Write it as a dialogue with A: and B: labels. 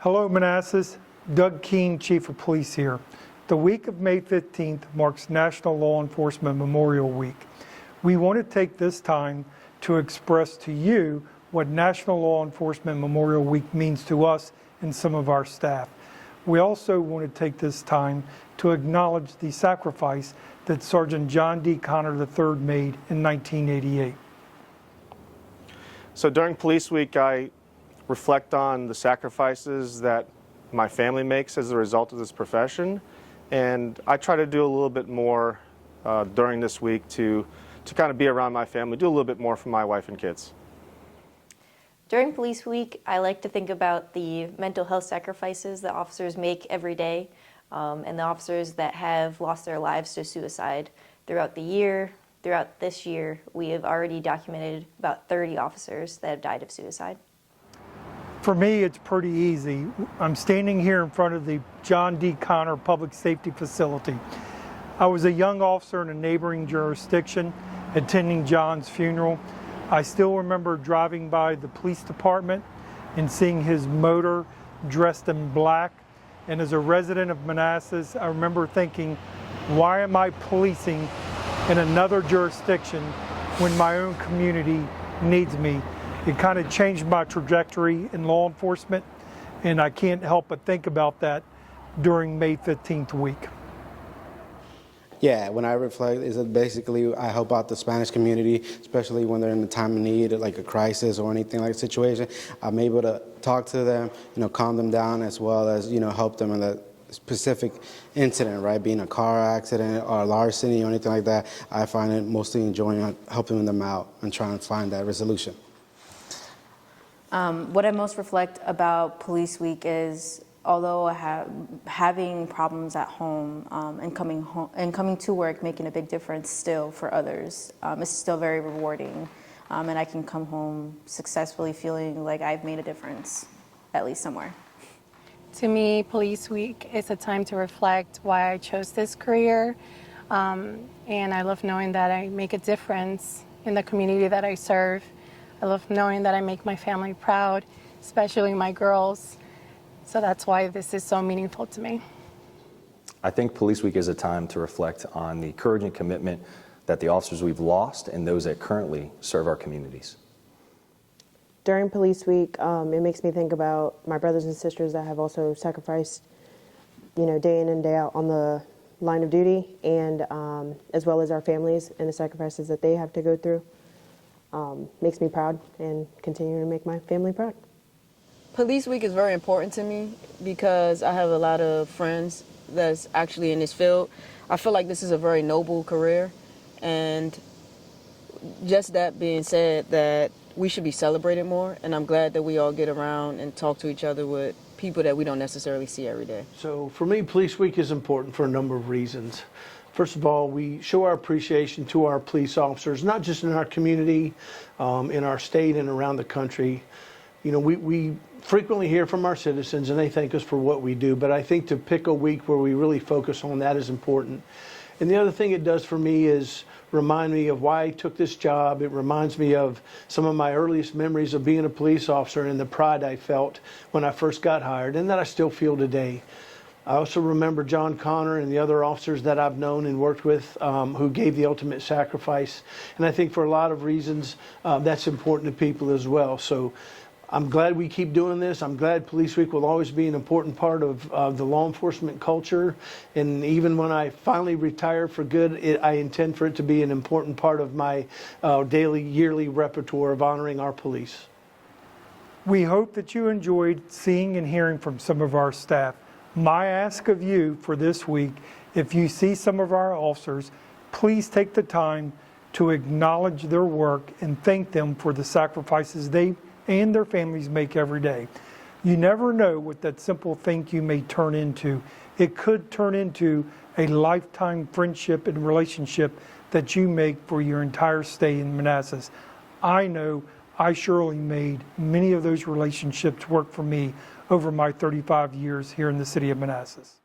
A: Hello, Manassas. Doug Keene, Chief of Police here. The week of May 15th marks National Law Enforcement Memorial Week. We want to take this time to express to you what National Law Enforcement Memorial Week means to us and some of our staff. We also want to take this time to acknowledge the sacrifice that Sergeant John D. Connor III made in 1988.
B: So during Police Week, I reflect on the sacrifices that my family makes as a result of this profession, and I try to do a little bit more during this week to kind of be around my family, do a little bit more for my wife and kids.
C: During Police Week, I like to think about the mental health sacrifices that officers make every day, and the officers that have lost their lives to suicide throughout the year. Throughout this year, we have already documented about 30 officers that have died of suicide.
A: For me, it's pretty easy. I'm standing here in front of the John D. Connor Public Safety Facility. I was a young officer in a neighboring jurisdiction attending John's funeral. I still remember driving by the police department and seeing his motor dressed in black. And as a resident of Manassas, I remember thinking, why am I policing in another jurisdiction when my own community needs me? It kind of changed my trajectory in law enforcement, and I can't help but think about that during May 15th week.
D: Yeah, when I reflect, is that basically I help out the Spanish community, especially when they're in a time of need, like a crisis or anything like a situation. I'm able to talk to them, calm them down, as well as, help them in that specific incident, right? Being a car accident or a larceny or anything like that, I find it mostly enjoying helping them out and trying to find that resolution.
E: What I most reflect about Police Week is, although having problems at home and coming to work, making a big difference still for others, it's still very rewarding, and I can come home successfully feeling like I've made a difference, at least somewhere.
F: To me, Police Week is a time to reflect why I chose this career, and I love knowing that I make a difference in the community that I serve. I love knowing that I make my family proud, especially my girls. So that's why this is so meaningful to me.
G: I think Police Week is a time to reflect on the courage and commitment that the officers we've lost and those that currently serve our communities.
H: During Police Week, it makes me think about my brothers and sisters that have also sacrificed, day in and day out on the line of duty, and as well as our families and the sacrifices that they have to go through. Makes me proud and continue to make my family proud.
I: Police Week is very important to me because I have a lot of friends that's actually in this field. I feel like this is a very noble career, and just that being said, that we should be celebrated more, and I'm glad that we all get around and talk to each other with people that we don't necessarily see every day.
J: So for me, Police Week is important for a number of reasons. First of all, we show our appreciation to our police officers, not just in our community, in our state and around the country. We frequently hear from our citizens and they thank us for what we do, but I think to pick a week where we really focus on that is important. And the other thing it does for me is remind me of why I took this job. It reminds me of some of my earliest memories of being a police officer and the pride I felt when I first got hired and that I still feel today. I also remember John Connor and the other officers that I've known and worked with who gave the ultimate sacrifice. And I think for a lot of reasons, that's important to people as well. So I'm glad we keep doing this. I'm glad Police Week will always be an important part of the law enforcement culture. And even when I finally retire for good, I intend for it to be an important part of my daily, yearly repertoire of honoring our police.
A: We hope that you enjoyed seeing and hearing from some of our staff. My ask of you for this week, if you see some of our officers, please take the time to acknowledge their work and thank them for the sacrifices they and their families make every day. You never know what that simple thank you may turn into. It could turn into a lifetime friendship and relationship that you make for your entire stay in Manassas. I know I surely made many of those relationships work for me over my 35 years here in the city of Manassas.